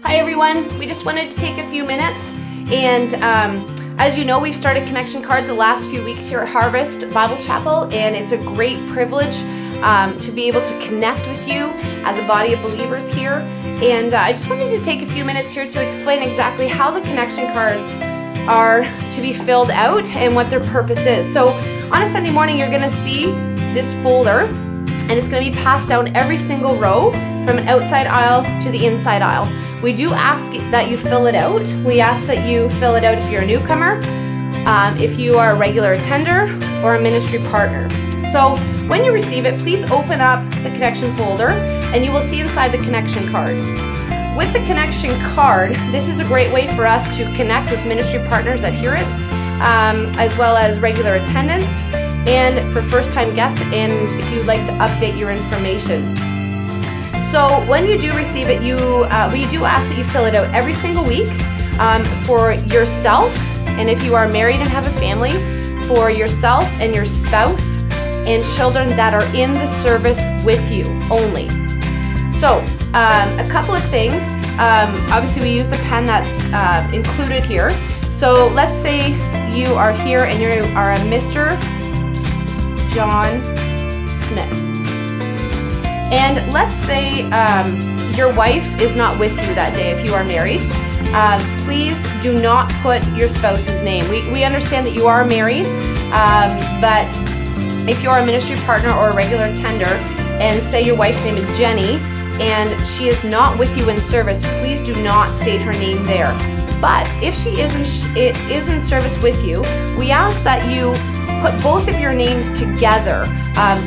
Hi everyone, we just wanted to take a few minutes and as you know, we've started connection cards the last few weeks here at Harvest Bible Chapel, and it's a great privilege to be able to connect with you as a body of believers here. And I just wanted to take a few minutes here to explain exactly how the connection cards are to be filled out and what their purpose is. So on a Sunday morning, you're going to see this folder, and it's going to be passed down every single row from an outside aisle to the inside aisle. We do ask that you fill it out. We ask that you fill it out if you're a newcomer, if you are a regular attender, or a ministry partner. So when you receive it, please open up the connection folder and you will see inside the connection card. With the connection card, this is a great way for us to connect with ministry partners, adherents, as well as regular attendants, and for first-time guests, and if you'd like to update your information. So when you do receive it, we do ask that you fill it out every single week for yourself, and if you are married and have a family, for yourself and your spouse and children that are in the service with you only. So a couple of things. Obviously we use the pen that's included here. So let's say you are here and you are a Mr. John Smith. And let's say your wife is not with you that day if you are married. Please do not put your spouse's name. We understand that you are married, but if you're a ministry partner or a regular attender, and say your wife's name is Jenny, and she is not with you in service, please do not state her name there. But if she is in service with you, we ask that you put both of your names together.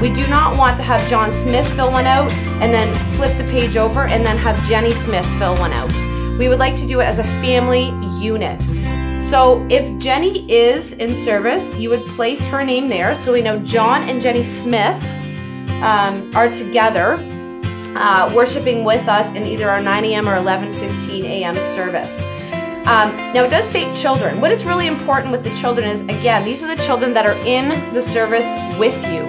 We do not want to have John Smith fill one out and then flip the page over and then have Jenny Smith fill one out. We would like to do it as a family unit. So if Jenny is in service, you would place her name there, so we know John and Jenny Smith are together worshiping with us in either our 9 a.m. or 11:15 a.m. service. Now it does state children. What is really important with the children is, again, these are the children that are in the service with you.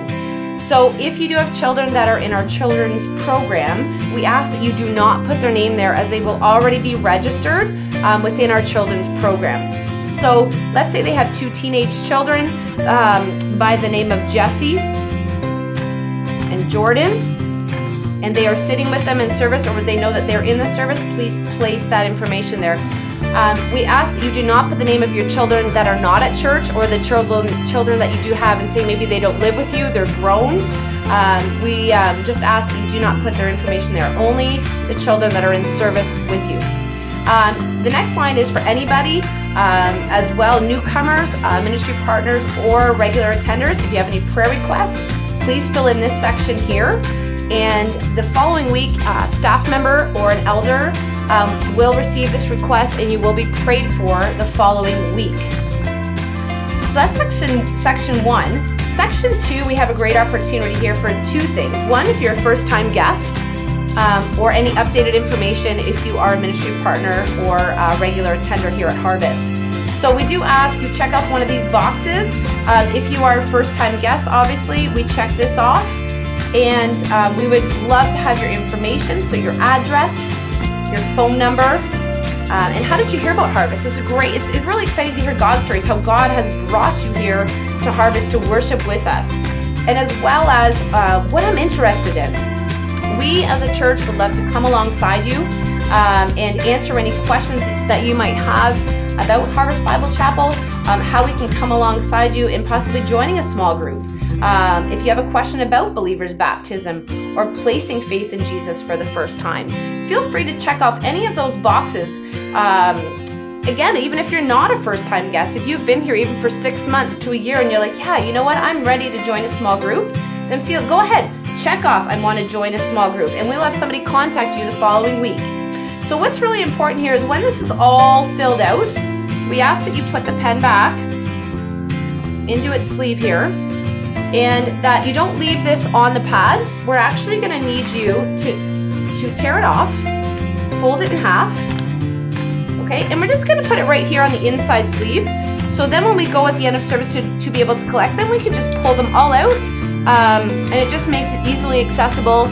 So if you do have children that are in our children's program, we ask that you do not put their name there, as they will already be registered within our children's program. So let's say they have 2 teenage children by the name of Jesse and Jordan, and they are sitting with them in service, or they know that they're in the service, please place that information there. We ask that you do not put the name of your children that are not at church, or the children that you do have and say maybe they don't live with you, they're grown. We just ask that you do not put their information there, only the children that are in service with you. The next line is for anybody as well, newcomers, ministry partners, or regular attenders. If you have any prayer requests, please fill in this section here. And the following week, a staff member or an elder will receive this request, and you will be prayed for the following week. So that's section 1. Section 2, we have a great opportunity here for 2 things. One, if you're a first-time guest, or any updated information if you are a ministry partner or a regular attender here at Harvest. So we do ask you check off one of these boxes. If you are a first-time guest, obviously, we check this off. And we would love to have your information, so your address, your phone number, and how did you hear about Harvest? It's really exciting to hear God's stories, how God has brought you here to Harvest to worship with us, and as well as what I'm interested in. We as a church would love to come alongside you and answer any questions that you might have about Harvest Bible Chapel, how we can come alongside you in possibly joining a small group. If you have a question about believers' baptism or placing faith in Jesus for the first time, feel free to check off any of those boxes. Again, even if you're not a first-time guest, if you've been here even for 6 months to a year and you're like, yeah, you know what, I'm ready to join a small group, then go ahead, check off, I want to join a small group, and we'll have somebody contact you the following week. So what's really important here is when this is all filled out, we ask that you put the pen back into its sleeve here, and that you don't leave this on the pad. We're actually going to need you to tear it off, fold it in half, okay? And we're just going to put it right here on the inside sleeve. So then when we go at the end of service to be able to collect them, we can just pull them all out, and it just makes it easily accessible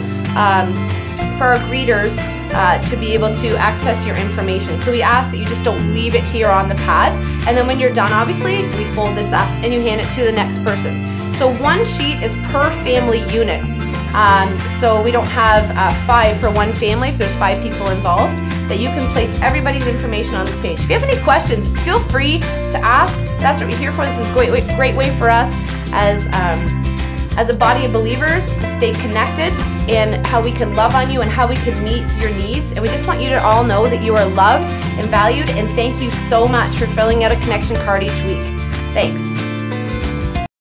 for our greeters to be able to access your information. So we ask that you just don't leave it here on the pad. And then when you're done, obviously, we fold this up and you hand it to the next person. So one sheet is per family unit. So we don't have 5 for one family if there's 5 people involved, that you can place everybody's information on this page. If you have any questions, feel free to ask. That's what we're here for. This is a great way for us as a body of believers to stay connected and how we can love on you and how we can meet your needs. And we just want you to all know that you are loved and valued, and thank you so much for filling out a connection card each week. Thanks.